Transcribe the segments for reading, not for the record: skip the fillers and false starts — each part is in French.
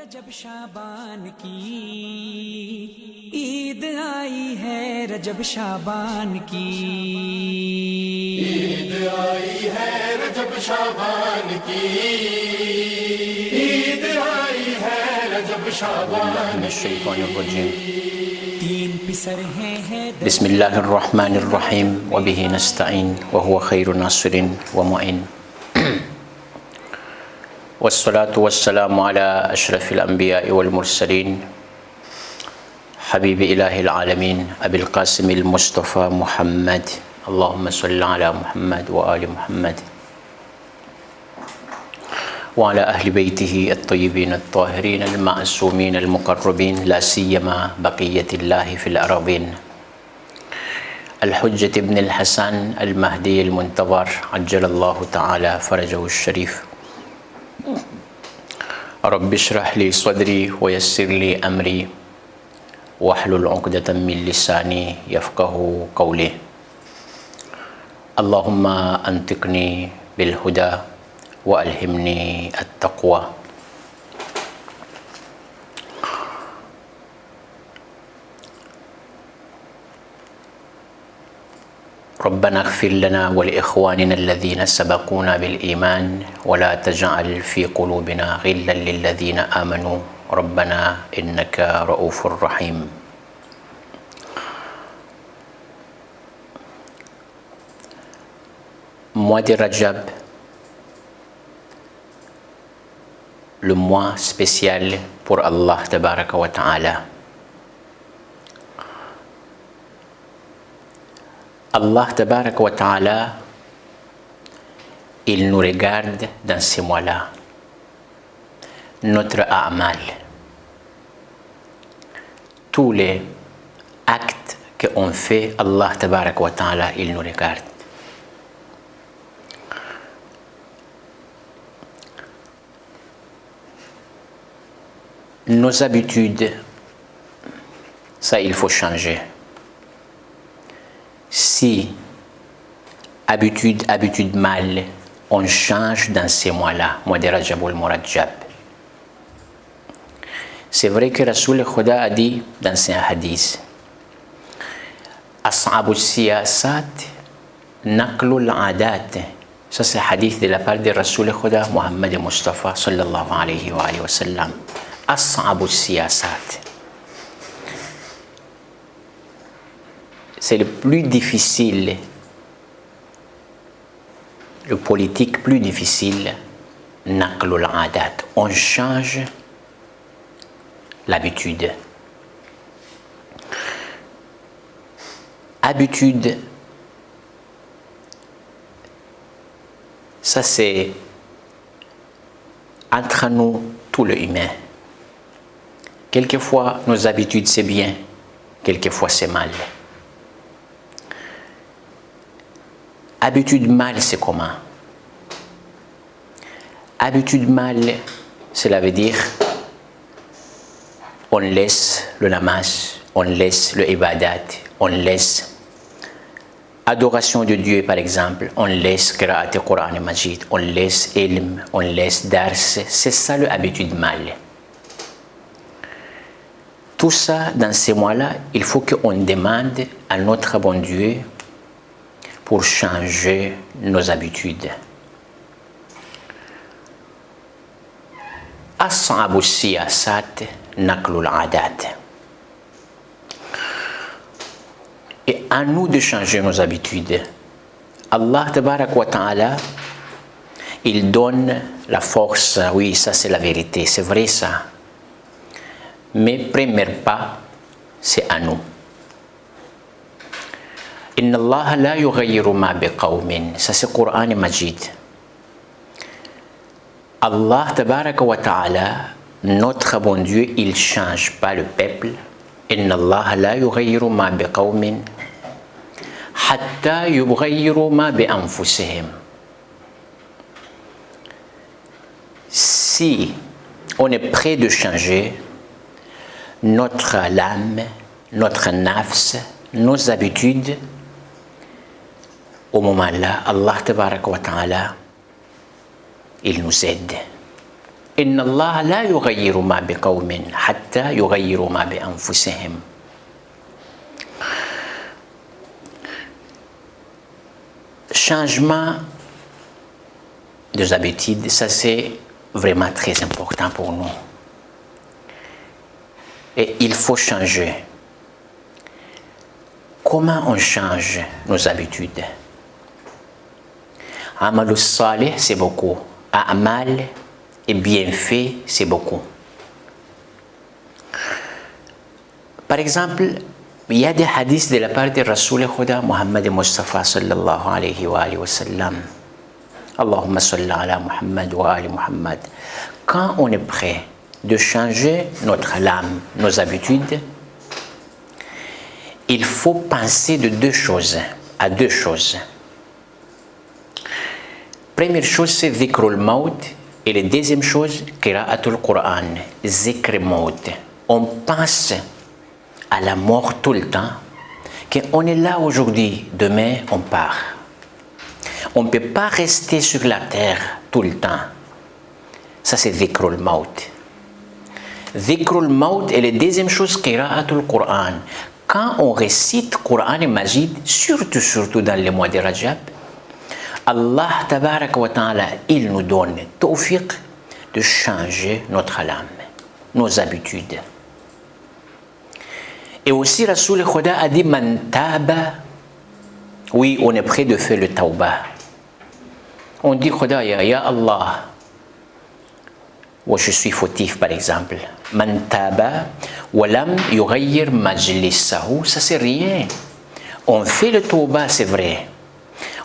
रजब शाबान की ईद आई है, रजब शाबान की ईद आई है, रजब शाबान की ईद आई है, रजब शाबान की। तीन पिसर हैं बिस्मिल्लाहिर्रहमानिर्रहीम व बिही नस्तईन व हुवा खैरुन नासिरिन व मुइन। वस्सलातु वस्सलामु अला अशरफिल अंबिया वल मुरसलीन हबीब इलाहिल आलमीन अबिल कासिमिल मुस्तफ़ा मुहम्मद। अल्लाहुम्मा सल्लि अला मुहम्मद व आलि मुहम्मद व अला अहलि बैतिही अत्तय्यबीन अत्ताहिरीन अल-मासूमीन अल-मुक़र्रबीन ला सियमा बक़िय्यतिल्लाहि फ़िल अरदीन। अल-हुज्जत इब्न अल-हसन अल-महदी अल-मुंतज़र अज्जलल्लाहु तआला फ़रजहु अश-शरीफ़। रब्बि इश्रह ली सदरी व यस्सिर ली अमरी वहलुल उक़दतम मिन लिसानी यफ़क़हू क़ौली। अल्लाहुम्मा अंतिक़नी बिल हुदा व अल्हिमनी अत-तक़वा। रब्बना इग़फ़िर लना व लिइख़वानिना अल्लज़ीना सबक़ूना बिल ईमान व ला तजअल फ़ी क़ुलूबिना ग़िल्लन लिल्लज़ीना आमनू रब्बना इन्नका रऊफ़ुर रहीम। Mois de Rajab, le mois spécial pour Allah Tabaraka wa Ta'ala. Allah Tabaraka wa Ta'ala, il nous regarde dans ces mois-là, notre a'mal, tous les actes qu'on fait, Allah Tabaraka wa Ta'ala, il nous regarde. Nos habitudes, ça il faut changer. Si habitude mal, on change dans ces mois-là, mois de Rajab ou Murajab. C'est vrai que Rasoul Khuda a dit dans un hadith, As'abu siyasat naqlul adat. Ça c'est un hadith de la part de Rasoul Khuda Muhammad Mustafa sallallahu alayhi wa sallam. As'abu siyasat. C'est le plus difficile, le politique plus difficile, naqlul adat. On change l'habitude. Habitude, ça c'est entre nous, tout le humain. Quelquefois, nos habitudes c'est bien, quelquefois c'est mal. Habitude mal, c'est comment? Habitude mal, cela veut dire on laisse le namaz, on laisse le ibadat, on laisse adoration de Dieu par exemple, on laisse qira'at al-Qur'an Majid, on laisse ilm, on laisse dars, c'est ça l'habitude mal. Tout ça, dans ces mois-là, il faut qu'on demande à notre bon Dieu pour changer nos habitudes. As'abu siyasat naqlul adat. Et à nous de changer nos habitudes. Allah Tabarak wa Ta'ala, il donne la force, oui, ça c'est la vérité, c'est vrai ça. Mais premier pas, c'est à nous. Inna Allah la yughayyiru ma biqawmin. Ça c'est Coran Majid. Allah Tabaraka wa Ta'ala, notre bon Dieu, il ne change pas le peuple. Inna Allah la yughayyiru ma biqawmin hatta yughayyiru ma bi anfusihim. Si on est prêt de changer notre âme, notre nafs, nos habitudes, au moment-là, Allah Tabaraka wa Ta'ala, il nous aide. إن الله لا يغير ما بقوم حتى يغيروا ما بأنفسهم. Changement des habitudes, ça c'est vraiment très important pour nous. Et il faut changer. Comment on change nos habitudes? Amalus salih, c'est beaucoup. Amal et bienfait, c'est beaucoup. Par exemple, il y a des hadiths de la part de Rasoul Khuda Muhammad Mustafa sallallahu alayhi wa sallam. Allahumma salli ala Muhammad wa ali Muhammad. Quand on est prêt de changer notre âme, nos habitudes, il faut penser à deux choses. Première chose, c'est dhikrul maut. Et la deuxième chose, qira'atul Qur'an, zikr maut. On pense à la mort tout le temps, qu'on est là aujourd'hui, demain on part. On ne peut pas rester sur la terre tout le temps. Ça c'est dhikrul maut. Dhikrul maut et la deuxième chose, qira'atul Qur'an. Quand on récite Qur'an et Majid, surtout dans les mois de Rajab, Allah tabarak wa ta'ala, il nous donne tawfiq de changer notre âme, nos habitudes. Et aussi Rasoul Khuda a dit man taba, oui, on est prêt de faire le tawbah. On dit Khuda, ya Allah, ou je suis fautif par exemple. Man taba wa lam yughayyir majlisahu, ça c'est rien. On fait le tawbah, c'est vrai.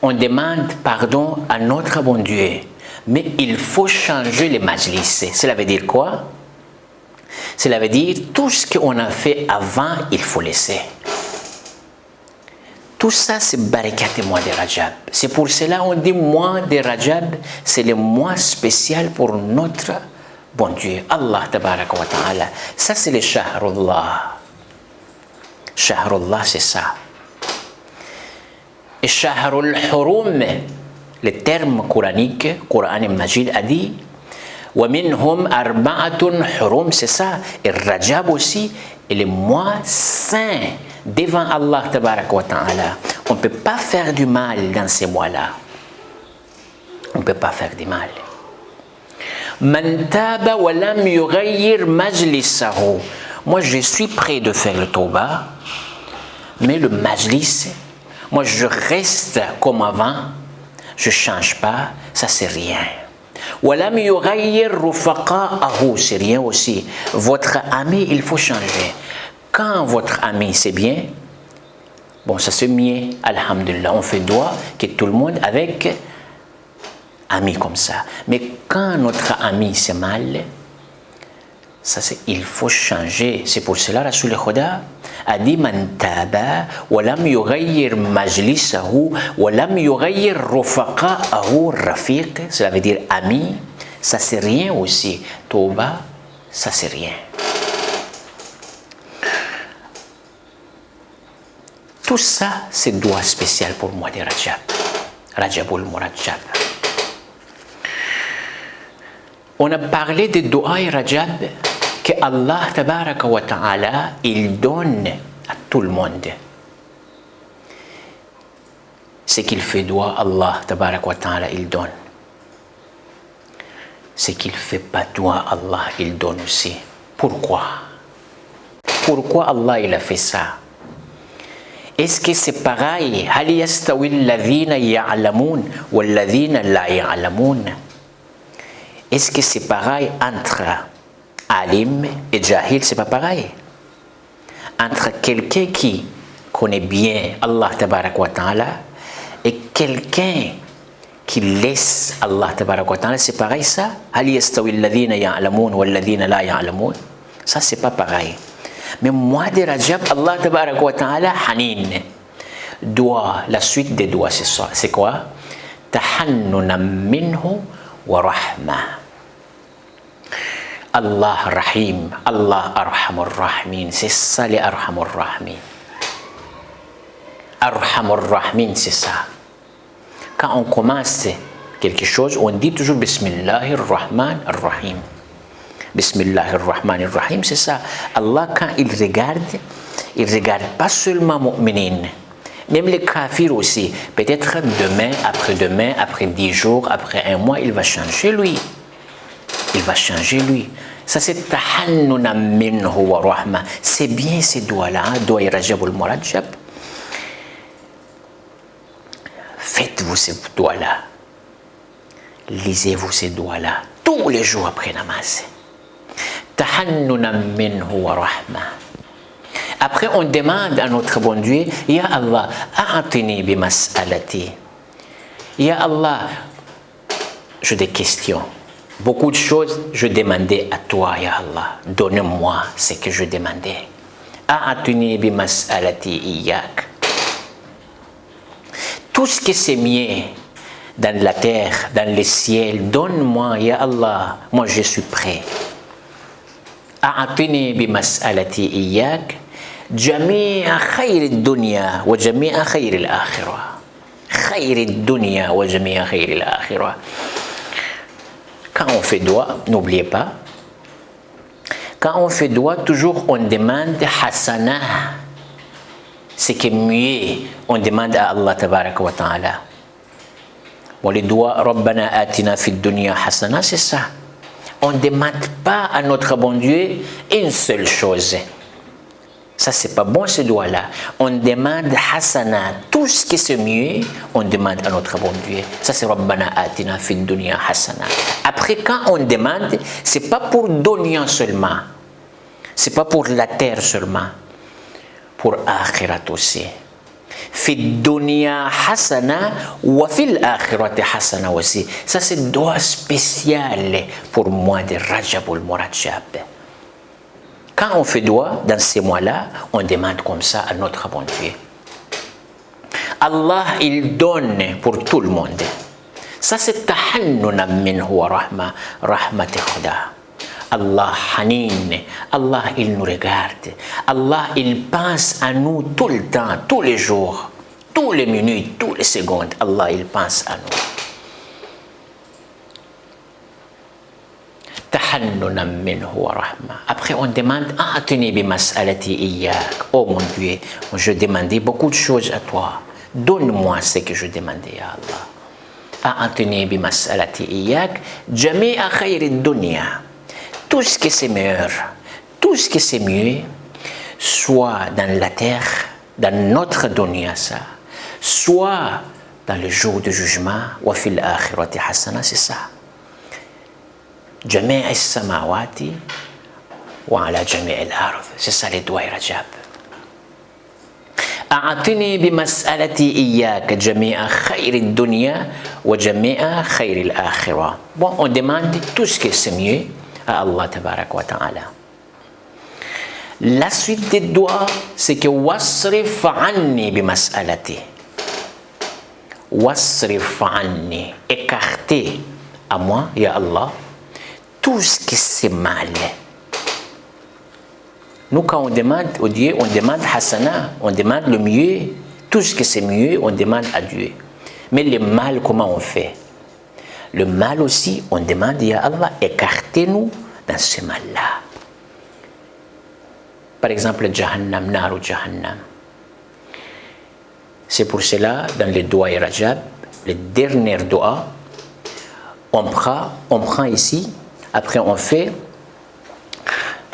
On demande pardon à notre bon Dieu, mais il faut changer les majlis. Cela veut dire quoi? Cela veut dire tout ce qu'on a fait avant, il faut laisser. Tout ça, c'est barakat et mois de Rajab. C'est pour cela qu'on dit mois de Rajab, c'est le mois spécial pour notre bon Dieu, Allah tabaraka wa ta'ala. Ça, c'est le Shahrullah. Shahrullah, c'est ça. Et Shahrul Hurum, le terme coranique, Coran et Majid a dit وَمِنْهُمْ أَرْبَعَةٌ حُرُمْ, c'est ça. Et Rajab aussi, et le mois saint devant Allah tabaraka wa ta'ala. On ne peut pas faire du mal dans ces mois-là. On ne peut pas faire du mal. مَنْ تَابَ وَلَمْ يُغَيِّرْ مَجْلِسَهُ. Moi, je suis prêt de faire le tawbah, mais le majlis, moi, je reste comme avant, je ne change pas, ça c'est rien. وَلَمْ يُغَيِّرْ رُفَقَاءَهُ, c'est rien aussi. Votre ami, il faut changer. Quand votre ami, c'est bien, bon, ça c'est mieux, alhamdulillah, on fait doigt que tout le monde avec ami comme ça. Mais quand notre ami, c'est mal, ça c'est, il faut changer. C'est pour cela, Rasoul Khuda a dit man taba wa lam yughayyir majlisahu wa lam yughayyir rufaqa'ahu rafiq, cela veut dire ami, ça c'est rien aussi. Tauba, ça c'est rien. Tout ça, c'est doigt spécial pour moi de Rajab. Rajabul Murajab. On a parlé de doua et Rajab que Allah tabaraka wa ta'ala, il donne à tout le monde. Ce qu'il fait doigt, Allah tabaraka wa ta'ala, il donne. Ce qu'il fait pas doigt, Allah, il donne aussi. Pourquoi? Pourquoi Allah, il a fait ça? Est-ce que c'est pareil? هل يستوي الذين يعلمون والذين لا يعلمون? Est-ce que c'est pareil entre alim et jahil? C'est pas pareil. Entre quelqu'un qui connaît bien Allah tabarak wa ta'ala et quelqu'un qui laisse Allah tabarak wa ta'ala, c'est pareil ça? هل يستوي الذين يعلمون والذين لا يعلمون? Ça c'est pas pareil. Mais mois de Rajab, Allah tabarak wa ta'ala hanin. Doigt, la suite des doigts, c'est ça. C'est quoi? Tahannunam minhu wa rahma. Allah rahim, Allah arhamur rahimin. C'est ça les arhamur rahimin. Arhamur rahimin, c'est ça. Quand on commence quelque chose, on dit toujours Bismillahir Rahman Ar-Rahim. Bismillahirrahmanirrahim, c'est ça. Allah, quand il regarde pas seulement mu'minin, même les kafirs aussi. Peut-être demain, après 10 jours, après 1 mois, il va changer lui. Il va changer lui. Ça c'est tahannuna minhu wa rahma. C'est bien ces doigts-là, doigts Rajab al-Murajjab. Faites-vous ces doigts-là. Lisez-vous ces doigts-là tous les jours après namaz. Tahannuna minhu wa rahma. Après, on demande à notre bon Dieu, Ya Allah, a'atini bi mas'alati. Ya Allah, j'ai des questions. Beaucoup de choses, je demandais à toi, Ya Allah. Donne-moi ce que je demandais. A'atini bi mas'alati iyyak. Tout ce que c'est mieux dans la terre, dans le ciel, donne-moi, Ya Allah. Moi, je suis prêt. A'atini bi mas'alati iyyak. جميع خير الدنيا وجميع خير الآخرة. خير الدنيا وجميع خير الآخرة. Quand on fait dua, n'oubliez pas, quand on fait dua, toujours on demande hasana. Ce qui est mieux, on demande à Allah tabaraka wa ta'ala. Bon, les doigts, Rabbana atina fid dunya hasana, c'est ça. On ne demande pas à notre bon Dieu une seule chose. Ça, c'est pas bon ce doigt-là. On demande hasana, tout ce qui c'est mieux, on demande à notre bon Dieu. Ça, c'est Rabbana atina fid dunya hasana. Après, quand on demande, c'est pas pour dunya seulement. C'est pas pour la terre seulement. Pour akhirat aussi. Fid dunya hasana wa fil akhirati hasana aussi. Ça, c'est doigt spécial pour moi de Rajab al-Murajjab. Quand on fait dua dans ces mois-là, on demande comme ça à notre bon Dieu. Allah, il donne pour tout le monde. Ça, c'est tahannuna minhu wa rahma, rahmati khuda. Allah hanin, Allah, il nous regarde. Allah, il pense à nous tout le temps, tous les jours, toutes les minutes, toutes les secondes. Allah, il pense à nous. Tahannuna minhu wa rahma. Après, on demande, A'atini bi mas'alati iyyak. Oh mon Dieu, je demandais beaucoup de choses à toi. Donne-moi ce que je demandais à Allah. A'atini bi mas'alati iyyak. Jami'a khayri dunya. Tout ce qui c'est meilleur, tout ce qui c'est mieux, soit dans la terre, dans notre dunya, ça, soit dans le jour du jugement, wa fil akhirati hasana, c'est ça. جميع السماوات وعلى جميع الأرض. C'est ça les doigts Rajab. أعطني بمسألتي إياك جميع خير الدنيا وجميع خير الآخرة. Bon, on demande tout ce qui est mieux à Allah tabarak wa ta'ala. La suite des doigts, c'est que wasrif anni bimas'alati. Wasrif anni. Écartez à moi, ya Allah, tout ce qui c'est mal. Nous, quand on demande au Dieu, on demande hasana, on demande le mieux. Tout ce qui c'est mieux, on demande à Dieu. Mais le mal, comment on fait? Le mal aussi, on demande, ya Allah, écartez-nous dans ce mal-là. Par exemple, Jahannam, Naru Jahannam. C'est pour cela, dans les doigts Rajab, les derniers doigts, on prend ici. Après, on fait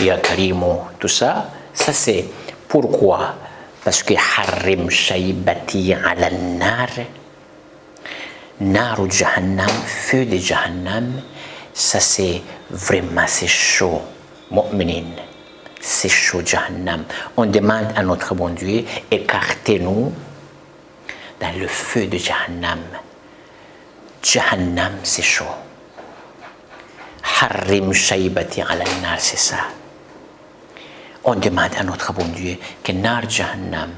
Ya Karimu, tout ça. Ça, c'est pourquoi? Parce que Harrim Shaybati ala nar. Naru Jahannam, feu de Jahannam, ça c'est vraiment, c'est chaud. Mu'minin, c'est chaud Jahannam. On demande à notre bon Dieu, écartez-nous dans le feu de Jahannam. Jahannam, c'est chaud. Harrim shaybati ala nar, c'est ça. On demande à notre bon Dieu que nar Jahannam,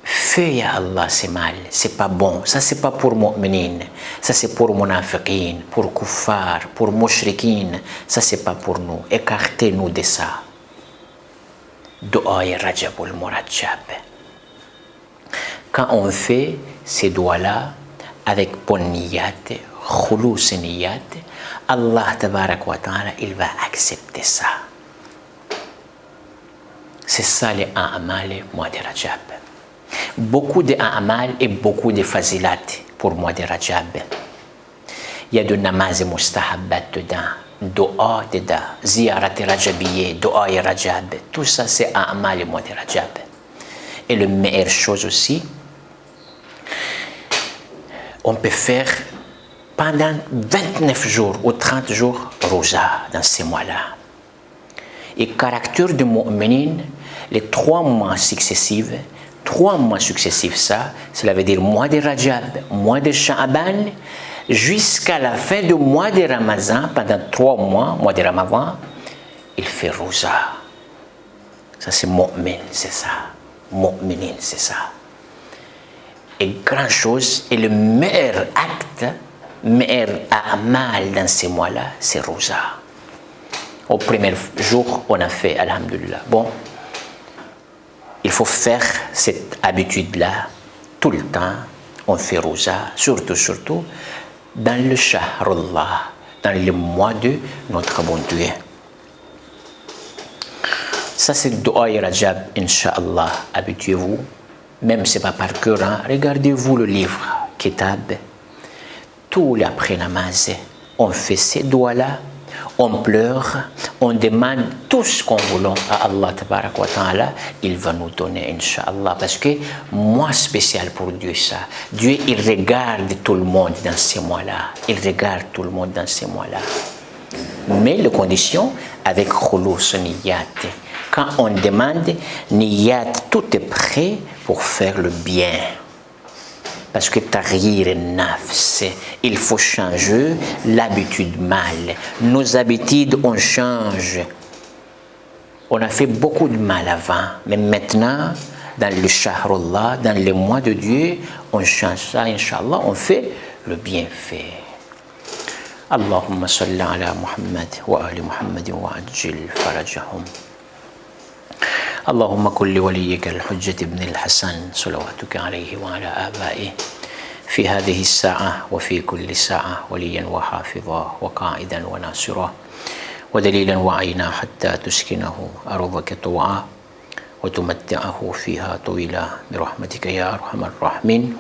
feu ya Allah, c'est mal, c'est pas bon. Ça c'est pas pour mu'minin, ça c'est pour munafiqin, pour kuffar, pour mushrikin. Ça c'est pas pour nous. Écartez-nous de ça. Dua Rajab al-Murajjab. Quand on fait ces doigts-là avec bonne niyat, khulous niyat, Allah tabarak wa ta'ala, il va accepter ça. C'est ça les a'mal mois de Rajab. Beaucoup de a'mal et beaucoup de fazilat pour mois de Rajab. Il y a de namaz et mustahabbat dedans, dua dedans, ziyarat rajabiyye, dua et Rajab. Tout ça c'est a'mal mois de Rajab. Et la meilleure chose aussi, on peut faire pendant 29 jours ou 30 jours rosa dans ces mois-là. Et caractère de mu'minin, les 3 mois successifs, ça, cela veut dire mois de Rajab, mois de Sha'ban, jusqu'à la fin du mois de Ramadan, pendant 3 mois, mois de Ramadan, il fait rosa. Ça c'est mu'min, c'est ça. Mu'minin, c'est ça. Et grand chose, et le meilleur acte, meilleur amal dans ces mois-là, c'est rosa. Au premier jour, on a fait, alhamdulillah. Bon, il faut faire cette habitude-là tout le temps. On fait rosa, surtout dans le shahrullah, dans le mois de notre bon Dieu. Ça c'est Dua et Rajab, Inch'Allah. Habituez-vous, même si ce n'est pas par cœur, hein. Regardez-vous le livre, Kitab. Tous les après-namaz, on fait ces doigts-là, on pleure, on demande tout ce qu'on veut à Allah tabarak wa ta'ala, il va nous donner, Inch'Allah. Parce que moi, spécial pour Dieu, ça. Dieu, il regarde tout le monde dans ces mois-là. Il regarde tout le monde dans ces mois-là. Mais les conditions, avec khulus niyat. Quand on demande niyat, tout est prêt pour faire le bien. Parce que tahrir nafs, il faut changer l'habitude mal. Nos habitudes, on change. On a fait beaucoup de mal avant, mais maintenant, dans le shahrullah, dans le mois de Dieu, on change ça, Inch'Allah, on fait le bienfait. Allahumma salli ala Muhammad wa ali Muhammad wa ajil farajahum. اللهم كن لوليك الحجة بن الحسن صلواتك عليه وعلى آبائه في هذه الساعة وفي كل ساعة وليا وحافظا وقائدا وناصرا ودليلا وعينا حتى تسكنه أرضك طوعا وتمتعه فيها طويلا برحمتك يا أرحم الراحمين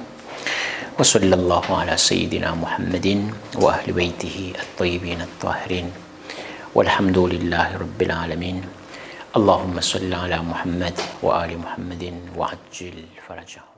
وصلى الله على سيدنا محمد وأهل بيته الطيبين الطاهرين والحمد لله رب العالمين اللهم صل على محمد وآل محمد وعجل فرجهم.